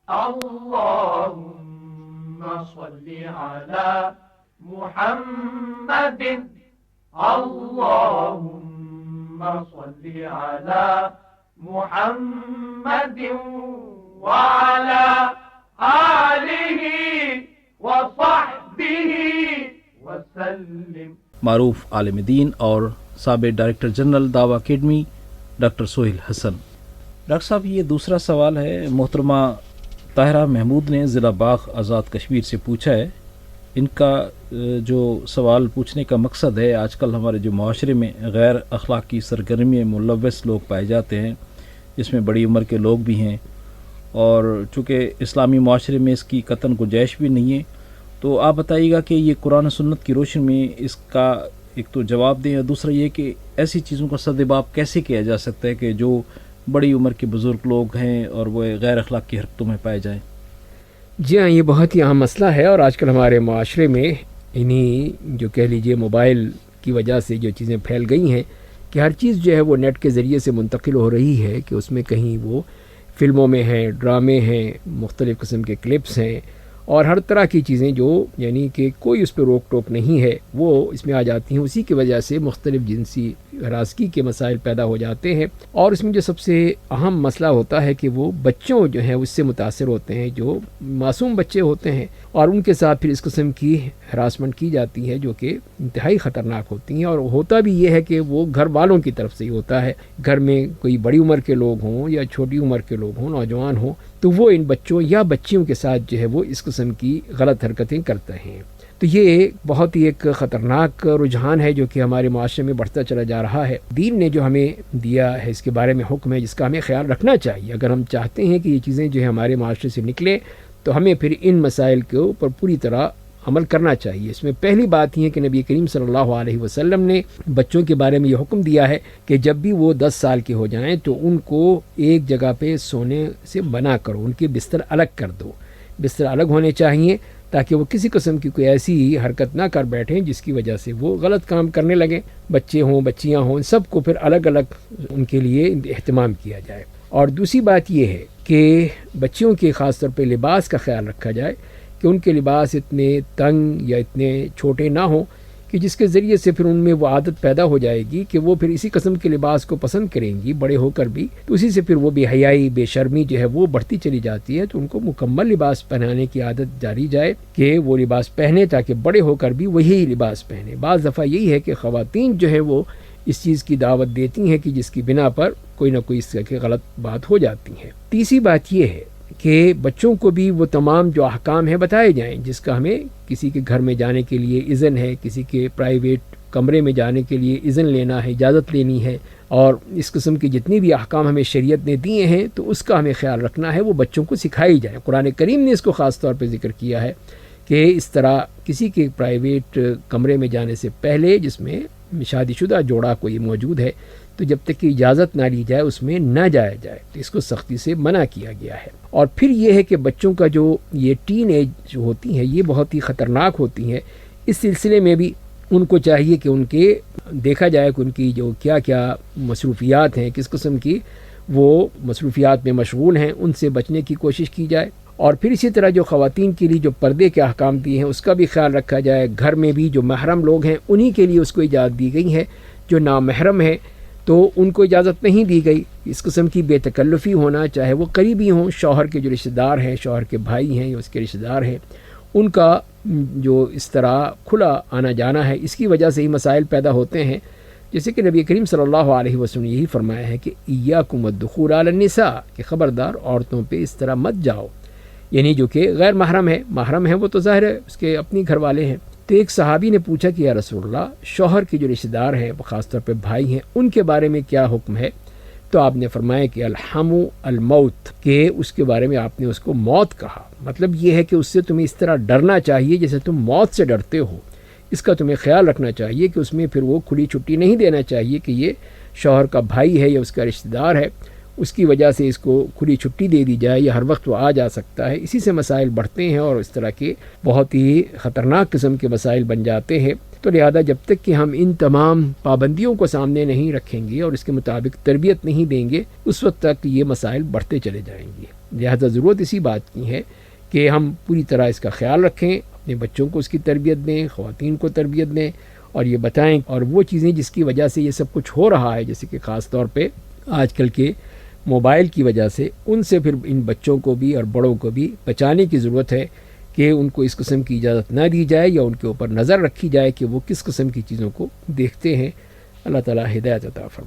اللهم صل على محمد اللهم صل على محمد وعلى آله وصحبه وسلم. معروف عالم دین اور سابق ڈائریکٹر جنرل دعویٰ اکیڈمی ڈاکٹر سہیل حسن. ڈاکٹر صاحب یہ دوسرا سوال ہے، محترمہ طاہرہ محمود نے ضلع باغ آزاد کشمیر سے پوچھا ہے. ان کا جو سوال پوچھنے کا مقصد ہے، آج کل ہمارے جو معاشرے میں غیر اخلاقی سرگرمی میں ملوث لوگ پائے جاتے ہیں، جس میں بڑی عمر کے لوگ بھی ہیں، اور چونکہ اسلامی معاشرے میں اس کی قطعاً گنجائش بھی نہیں ہے، تو آپ بتائیے گا کہ یہ قرآن و سنت کی روشنی میں اس کا ایک تو جواب دیں، اور دوسرا یہ کہ ایسی چیزوں کا سدباب کیسے کیا جا سکتا ہے کہ جو بڑی عمر کے بزرگ لوگ ہیں اور وہ غیر اخلاقی حرکتوں میں پائے جائیں. جی ہاں، یہ بہت ہی اہم مسئلہ ہے، اور آج کل ہمارے معاشرے میں انہی جو کہہ لیجئے موبائل کی وجہ سے جو چیزیں پھیل گئی ہیں کہ ہر چیز جو ہے وہ نیٹ کے ذریعے سے منتقل ہو رہی ہے، کہ اس میں کہیں وہ فلموں میں ہیں، ڈرامے ہیں، مختلف قسم کے کلپس ہیں، اور ہر طرح کی چیزیں جو یعنی کہ کوئی اس پہ روک ٹوک نہیں ہے وہ اس میں آ جاتی ہیں. اسی کی وجہ سے مختلف جنسی ہراسگی کے مسائل پیدا ہو جاتے ہیں، اور اس میں جو سب سے اہم مسئلہ ہوتا ہے کہ وہ بچوں جو ہیں اس سے متاثر ہوتے ہیں، جو معصوم بچے ہوتے ہیں، اور ان کے ساتھ پھر اس قسم کی ہراسمنٹ کی جاتی ہے جو کہ انتہائی خطرناک ہوتی ہیں. اور ہوتا بھی یہ ہے کہ وہ گھر والوں کی طرف سے ہی ہوتا ہے. گھر میں کوئی بڑی عمر کے لوگ ہوں یا چھوٹی عمر کے لوگ ہوں، نوجوان ہوں، تو وہ ان بچوں یا بچیوں کے ساتھ جو ہے وہ اس قسم کی غلط حرکتیں کرتے ہیں. تو یہ بہت ہی ایک خطرناک رجحان ہے جو کہ ہمارے معاشرے میں بڑھتا چلا جا رہا ہے. دین نے جو ہمیں دیا ہے اس کے بارے میں حکم ہے جس کا ہمیں خیال رکھنا چاہیے. اگر ہم چاہتے ہیں کہ یہ چیزیں جو ہے ہمارے معاشرے سے نکلیں تو ہمیں پھر ان مسائل کے اوپر پوری طرح عمل کرنا چاہیے. اس میں پہلی بات یہ ہے کہ نبی کریم صلی اللہ علیہ وسلم نے بچوں کے بارے میں یہ حکم دیا ہے کہ جب بھی وہ 10 سال کے ہو جائیں تو ان کو ایک جگہ پہ سونے سے منع کرو، ان کے بستر الگ کر دو. بستر الگ ہونے چاہیے تاکہ وہ کسی قسم کی کوئی ایسی حرکت نہ کر بیٹھیں جس کی وجہ سے وہ غلط کام کرنے لگیں. بچے ہوں، بچیاں ہوں، سب کو پھر الگ الگ ان کے لیے اہتمام کیا جائے. اور دوسری بات یہ ہے کہ بچیوں کے خاص طور پہ لباس کا خیال رکھا جائے کہ ان کے لباس اتنے تنگ یا اتنے چھوٹے نہ ہوں کہ جس کے ذریعے سے پھر ان میں وہ عادت پیدا ہو جائے گی کہ وہ پھر اسی قسم کے لباس کو پسند کریں گی بڑے ہو کر بھی. تو اسی سے پھر وہ بے حیائی، بے شرمی جو ہے وہ بڑھتی چلی جاتی ہے. تو ان کو مکمل لباس پہنانے کی عادت جاری جائے کہ وہ لباس پہنے تاکہ بڑے ہو کر بھی وہی لباس پہنے. بعض دفعہ یہی ہے کہ خواتین جو ہے وہ اس چیز کی دعوت دیتی ہیں کہ جس کی بنا پر کوئی نہ کوئی اس طرح کی غلط بات ہو جاتی ہے. تیسری بات یہ ہے کہ بچوں کو بھی وہ تمام جو احکام ہیں بتائے جائیں، جس کا ہمیں کسی کے گھر میں جانے کے لیے اذن ہے، کسی کے پرائیویٹ کمرے میں جانے کے لیے اذن لینا ہے، اجازت لینی ہے، اور اس قسم کی جتنی بھی احکام ہمیں شریعت نے دیے ہیں تو اس کا ہمیں خیال رکھنا ہے، وہ بچوں کو سکھائی جائے. قرآن کریم نے اس کو خاص طور پہ ذکر کیا ہے کہ اس طرح کسی کے پرائیویٹ کمرے میں جانے سے پہلے جس میں شادی شدہ جوڑا کوئی موجود ہے تو جب تک کہ اجازت نہ لی جائے اس میں نہ جایا جائے. تو اس کو سختی سے منع کیا گیا ہے. اور پھر یہ ہے کہ بچوں کا جو یہ ٹین ایج جو ہوتی ہیں یہ بہت ہی خطرناک ہوتی ہیں. اس سلسلے میں بھی ان کو چاہیے کہ ان کے دیکھا جائے کہ ان کی جو کیا کیا مصروفیات ہیں، کس قسم کی وہ مصروفیات میں مشغول ہیں، ان سے بچنے کی کوشش کی جائے. اور پھر اسی طرح جو خواتین کے لیے جو پردے کے احکام دیے ہیں اس کا بھی خیال رکھا جائے. گھر میں بھی جو محرم لوگ ہیں انہی کے لیے اس کو اجازت دی گئی ہے. جو نامحرم ہے تو ان کو اجازت نہیں دی گئی. اس قسم کی بے تکلفی ہونا، چاہے وہ قریبی ہوں، شوہر کے جو رشتہ دار ہیں، شوہر کے بھائی ہیں یا اس کے رشتہ دار ہیں، ان کا جو اس طرح کھلا آنا جانا ہے اس کی وجہ سے ہی مسائل پیدا ہوتے ہیں. جیسے کہ نبی کریم صلی اللہ علیہ وسلم نے یہی فرمایا ہے کہ ایاکم الدخول علی النساء، کہ خبردار عورتوں پہ اس طرح مت جاؤ. یعنی جو کہ غیر محرم ہے، محرم ہے وہ تو ظاہر ہے اس کے اپنی گھر والے ہیں. تو ایک صحابی نے پوچھا کہ یا رسول اللہ، شوہر کے جو رشتہ دار ہیں خاص طور پہ بھائی ہیں ان کے بارے میں کیا حکم ہے؟ تو آپ نے فرمایا کہ الحم الموت، کہ اس کے بارے میں آپ نے اس کو موت کہا. مطلب یہ ہے کہ اس سے تمہیں اس طرح ڈرنا چاہیے جیسے تم موت سے ڈرتے ہو. اس کا تمہیں خیال رکھنا چاہیے کہ اس میں پھر وہ کھلی چھٹی نہیں دینا چاہیے کہ یہ شوہر کا بھائی ہے یا اس کا رشتہ دار ہے، اس کی وجہ سے اس کو کھلی چھٹی دے دی جائے یا ہر وقت وہ آ جا سکتا ہے. اسی سے مسائل بڑھتے ہیں اور اس طرح کے بہت ہی خطرناک قسم کے مسائل بن جاتے ہیں. تو لہذا جب تک کہ ہم ان تمام پابندیوں کو سامنے نہیں رکھیں گے اور اس کے مطابق تربیت نہیں دیں گے اس وقت تک یہ مسائل بڑھتے چلے جائیں گے. لہذا ضرورت اسی بات کی ہے کہ ہم پوری طرح اس کا خیال رکھیں، اپنے بچوں کو اس کی تربیت دیں، خواتین کو تربیت دیں، اور یہ بتائیں، اور وہ چیزیں جس کی وجہ سے یہ سب کچھ ہو رہا ہے، جیسے کہ خاص طور پہ آج کل کے موبائل کی وجہ سے، ان سے پھر ان بچوں کو بھی اور بڑوں کو بھی بچانے کی ضرورت ہے کہ ان کو اس قسم کی اجازت نہ دی جائے یا ان کے اوپر نظر رکھی جائے کہ وہ کس قسم کی چیزوں کو دیکھتے ہیں۔ اللہ تعالیٰ ہدایت عطا فرمائے۔